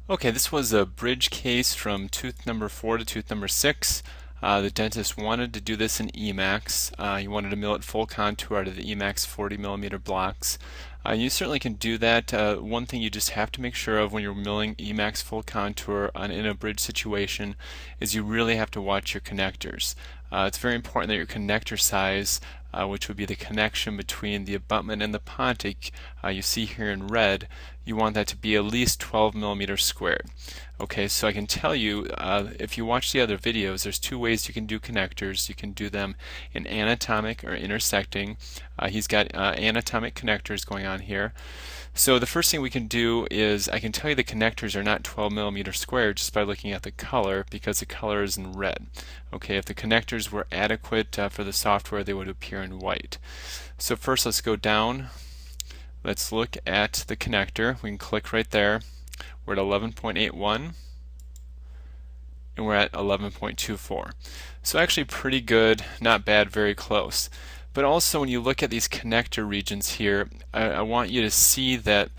Okay, this was a bridge case from tooth number 4 to tooth number 6. The dentist wanted to do this in Emax. He wanted to mill it full contour out of the Emax 40 millimeter blocks. You certainly can do that. One thing you just have to make sure of when you're milling Emax full contour in a bridge situation is you really have to watch your connectors. It's very important that your connector size, which would be the connection between the abutment and the pontic, you see here in red, you want that to be at least 12 millimeters squared. Okay, so I can tell you, if you watch the other videos, there's two ways you can do connectors. You can do them in anatomic or intersecting. He's got anatomic connectors going on here. So the first thing we can do is I can tell you the connectors are not 12 millimeters squared just by looking at the color, because the color is in red. Okay, if the connectors were adequate for the software, they would appear in white. So first let's go down. Let's look at the connector. We can click right there. We're at 11.81 and we're at 11.24. So actually pretty good, not bad, very close. But also when you look at these connector regions here, I want you to see that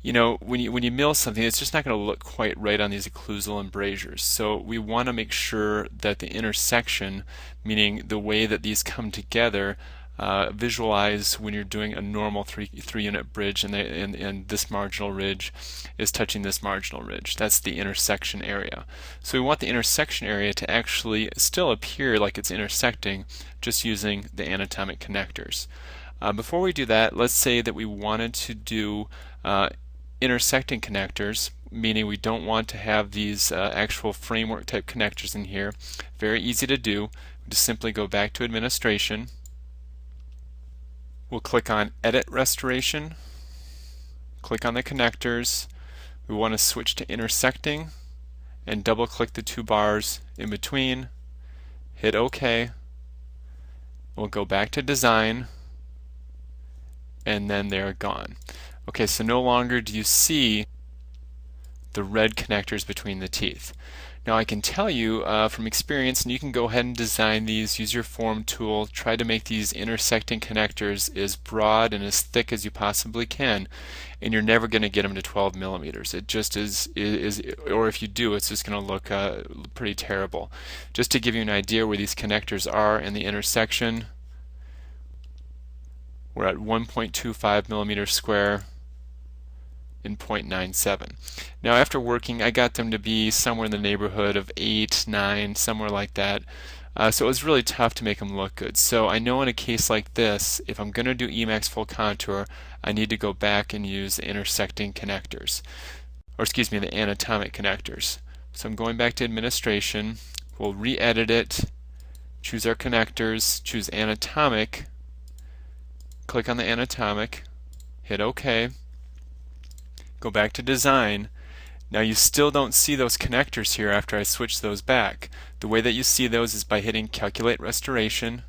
when you mill something, it's just not going to look quite right on these occlusal embrasures. So we want to make sure that the intersection, meaning the way that these come together, visualize when you're doing a normal three unit bridge and this marginal ridge is touching this marginal ridge. That's the intersection area. So we want the intersection area to actually still appear like it's intersecting, just using the anatomic connectors. Before we do that, let's say that we wanted to do intersecting connectors, meaning we don't want to have these actual framework type connectors in here. Very easy to do. We just simply go back to administration. We'll click on Edit Restoration, click on the connectors. We want to switch to intersecting and double click the two bars in between, hit OK. We'll go back to design and then they're gone. Okay, so no longer do you see the red connectors between the teeth. Now I can tell you from experience, and you can go ahead and design these, use your form tool, try to make these intersecting connectors as broad and as thick as you possibly can, and you're never going to get them to 12 millimeters. It just is or if you do, it's just going to look pretty terrible. Just to give you an idea where these connectors are in the intersection, we're at 1.25 millimeters square in 0.97. Now after working, I got them to be somewhere in the neighborhood of 8, 9, somewhere like that. So it was really tough to make them look good. So I know in a case like this, if I'm going to do Emax full contour, I need to go back and use the intersecting connectors, or excuse me, the anatomic connectors. So I'm going back to administration. We'll re-edit it, choose our connectors, choose anatomic, click on the anatomic, hit OK. Go back to design. Now you still don't see those connectors here after I switch those back. The way that you see those is by hitting calculate restoration,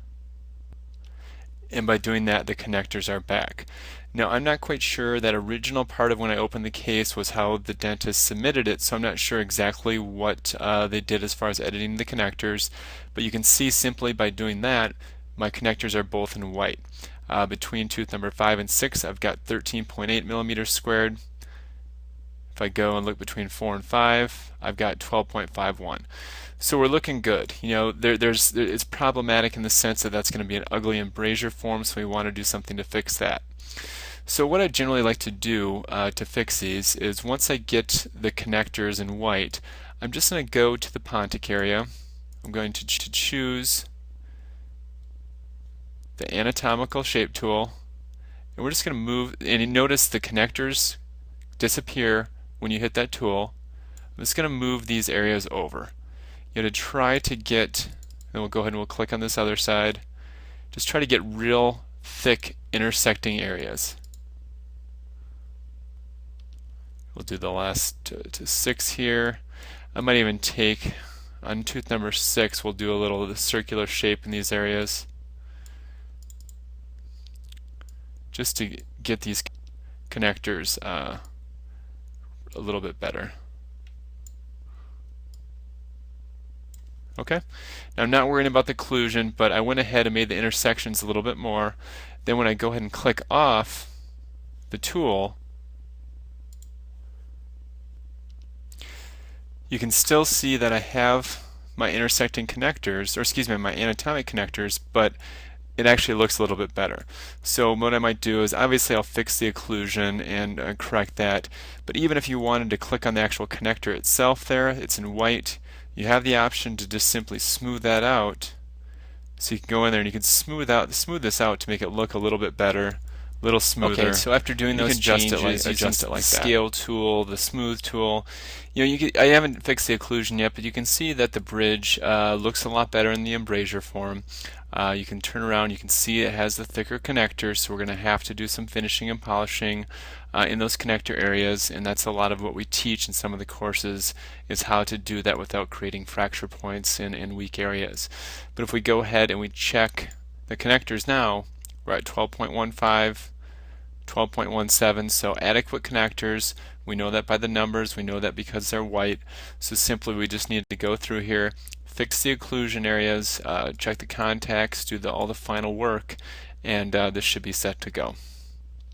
and by doing that the connectors are back. Now I'm not quite sure, that original part of when I opened the case was how the dentist submitted it, so I'm not sure exactly what they did as far as editing the connectors, but you can see simply by doing that my connectors are both in white. Between tooth number 5 and 6 I've got 13.8 millimeters squared. If I go and look between 4 and 5, I've got 12.51. So we're looking good. It's problematic in the sense that that's going to be an ugly embrasure form, so we want to do something to fix that. So what I generally like to do to fix these is, once I get the connectors in white, I'm just going to go to the pontic area. I'm going to choose the anatomical shape tool, and we're just going to move, and you notice the connectors disappear when you hit that tool. I'm just going to move these areas over. You have to try to get, and we'll go ahead and we'll click on this other side, just try to get real thick intersecting areas. We'll do the last to 6 here. I might even take, on tooth number 6, we'll do a little of the circular shape in these areas, just to get these connectors a little bit better. Okay, now I'm not worrying about the occlusion, but I went ahead and made the intersections a little bit more. Then when I go ahead and click off the tool, you can still see that I have my intersecting connectors, or excuse me, my anatomic connectors, but it actually looks a little bit better. So what I might do is, obviously I'll fix the occlusion and correct that, but even if you wanted to click on the actual connector itself there, it's in white, you have the option to just simply smooth that out. So you can go in there and you can smooth this out to make it look a little bit better, a little smoother. Okay, so after doing those changes, using the scale tool, the smooth tool, I haven't fixed the occlusion yet, but you can see that the bridge looks a lot better in the embrasure form. You can turn around, you can see it has the thicker connectors, so we're going to have to do some finishing and polishing in those connector areas, and that's a lot of what we teach in some of the courses, is how to do that without creating fracture points in weak areas. But if we go ahead and we check the connectors now, we're at 12.15, 12.17, so adequate connectors. We know that by the numbers, we know that because they're white. So simply we just need to go through here, fix the occlusion areas, check the contacts, do all the final work, and this should be set to go.